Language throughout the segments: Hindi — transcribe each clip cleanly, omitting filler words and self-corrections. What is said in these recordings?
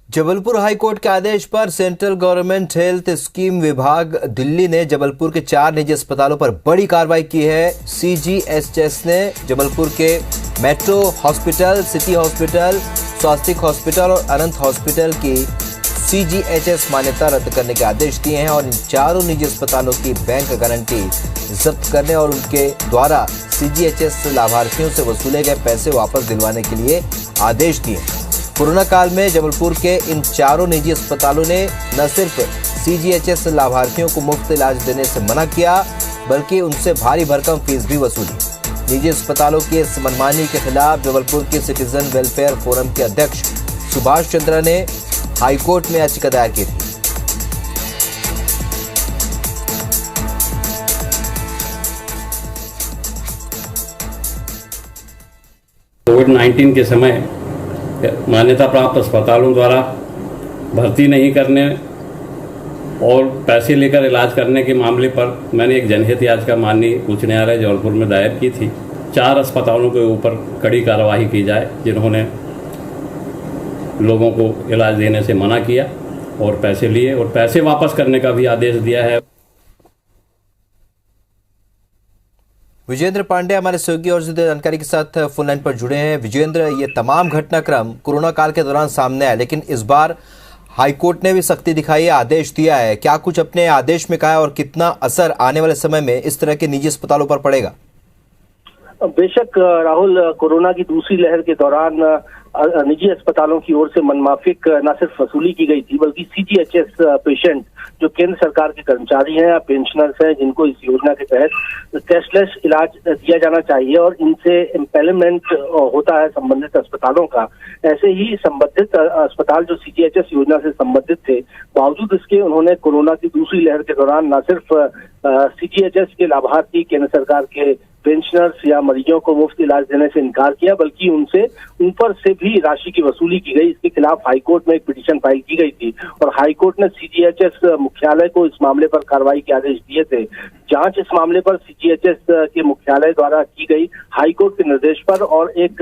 जबलपुर हाई कोर्ट के आदेश पर सेंट्रल गवर्नमेंट हेल्थ स्कीम विभाग दिल्ली ने जबलपुर के 4 निजी अस्पतालों पर बड़ी कार्रवाई की है। सीजीएचएस ने जबलपुर के मेट्रो हॉस्पिटल, सिटी हॉस्पिटल, स्वास्तिक हॉस्पिटल और अनंत हॉस्पिटल की सीजीएचएस मान्यता रद्द करने के आदेश दिए हैं और इन चारों निजी अस्पतालों की बैंक गारंटी जब्त करने और उनके द्वारा सीजीएचएस लाभार्थियों से वसूले गए पैसे वापस दिलवाने के लिए आदेश दिए। कोरोना काल में जबलपुर के इन चारों निजी अस्पतालों ने न सिर्फ सीजीएचएस लाभार्थियों को मुफ्त इलाज देने से मना किया, बल्कि उनसे भारी भरकम फीस भी वसूली। निजी अस्पतालों की इस मनमानी के खिलाफ जबलपुर के सिटीजन वेलफेयर फोरम के अध्यक्ष सुभाष चंद्र ने हाईकोर्ट में याचिका दायर की थी। कोविड-19 के समय मान्यता प्राप्त अस्पतालों द्वारा भर्ती नहीं करने और पैसे लेकर इलाज करने के मामले पर मैंने एक जनहित याचिका माननीय उच्च न्यायालय जबलपुर में दायर की थी। 4 अस्पतालों के ऊपर कड़ी कार्रवाई की जाए जिन्होंने लोगों को इलाज देने से मना किया और पैसे लिए और पैसे वापस करने का भी आदेश दिया है। विजेंद्र पांडे हमारे सहयोगी और ज्यादा जानकारी के साथ फोन लाइन पर जुड़े हैं। विजेंद्र, ये तमाम घटनाक्रम कोरोना काल के दौरान सामने आए, लेकिन इस बार हाईकोर्ट ने भी सख्ती दिखाई है, आदेश दिया है। क्या कुछ अपने आदेश में कहा है और कितना असर आने वाले समय में इस तरह के निजी अस्पतालों पर पड़ेगा? बेशक राहुल, कोरोना की दूसरी लहर के दौरान निजी अस्पतालों की ओर से मनमाफिक न सिर्फ वसूली की गई थी, बल्कि सीजीएचएस पेशेंट जो केंद्र सरकार के कर्मचारी हैं या पेंशनर्स हैं, जिनको इस योजना के तहत कैशलेस इलाज दिया जाना चाहिए और इनसे एम्पैनलमेंट होता है संबंधित अस्पतालों का, ऐसे ही संबंधित अस्पताल जो सीजीएचएस योजना से संबंधित थे, बावजूद इसके उन्होंने कोरोना की दूसरी लहर के दौरान न सिर्फ सीजीएचएस के लाभार्थी केंद्र सरकार के पेंशनर्स या मरीजों को मुफ्त इलाज देने से इनकार किया, बल्कि उनसे ऊपर से भी राशि की वसूली की गई। इसके खिलाफ हाईकोर्ट में एक पिटीशन फाइल की गई थी और हाईकोर्ट ने सीजीएचएस मुख्यालय को इस मामले पर कार्रवाई के आदेश दिए थे। जांच इस मामले पर सीजीएचएस के मुख्यालय द्वारा की गई हाईकोर्ट के निर्देश पर और एक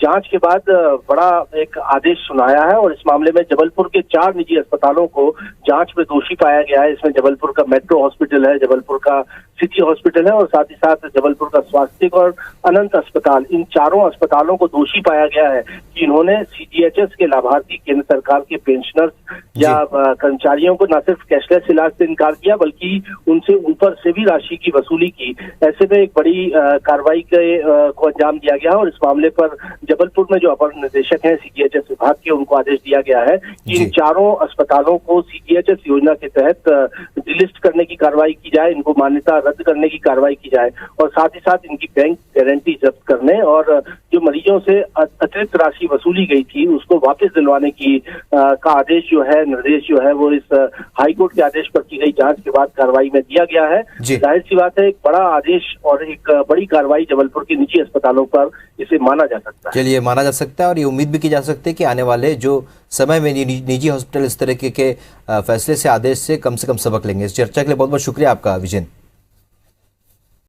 जांच के बाद बड़ा एक आदेश सुनाया है और इस मामले में जबलपुर के 4 निजी अस्पतालों को जांच में दोषी पाया गया है। इसमें जबलपुर का मेट्रो हॉस्पिटल है, जबलपुर का सिटी हॉस्पिटल है और साथ ही साथ जबलपुर का स्वास्तिक और अनंत अस्पताल, इन चारों अस्पतालों को दोषी पाया गया है कि इन्होंने सीजीएचएस के लाभार्थी केंद्र सरकार के पेंशनर्स या कर्मचारियों को न सिर्फ कैशलेस इलाज से इनकार किया, बल्कि उनसे ऊपर से भी राशि की वसूली की। ऐसे में एक बड़ी कार्रवाई को अंजाम दिया गया और इस मामले पर जबलपुर में जो अपर निदेशक हैं सीजीएचएस विभाग के, उनको आदेश दिया गया है कि इन चारों अस्पतालों को सीजीएचएस योजना के तहत डिलिस्ट करने की कार्रवाई की जाए, इनको मान्यता रद्द करने की कार्रवाई की जाए और साथ ही साथ इनकी बैंक गारंटी जब्त करने और जो मरीजों से अतिरिक्त राशि वसूली गई थी उसको वापस दिलवाने की का आदेश जो है, निर्देश जो है, वो इस हाईकोर्ट के आदेश पर की गई जांच के बाद कार्रवाई में दिया गया है। जाहिर सी बात है, एक बड़ा आदेश और एक बड़ी कार्रवाई जबलपुर के निजी अस्पतालों पर इसे माना जा सकता है। चलिए, माना जा सकता है और ये उम्मीद भी की जा सकती है कि आने वाले जो समय में निजी हॉस्पिटल इस तरह के फैसले से, आदेश से कम सबक लेंगे। इस चर्चा के लिए बहुत बहुत शुक्रिया आपका विजेंद्र।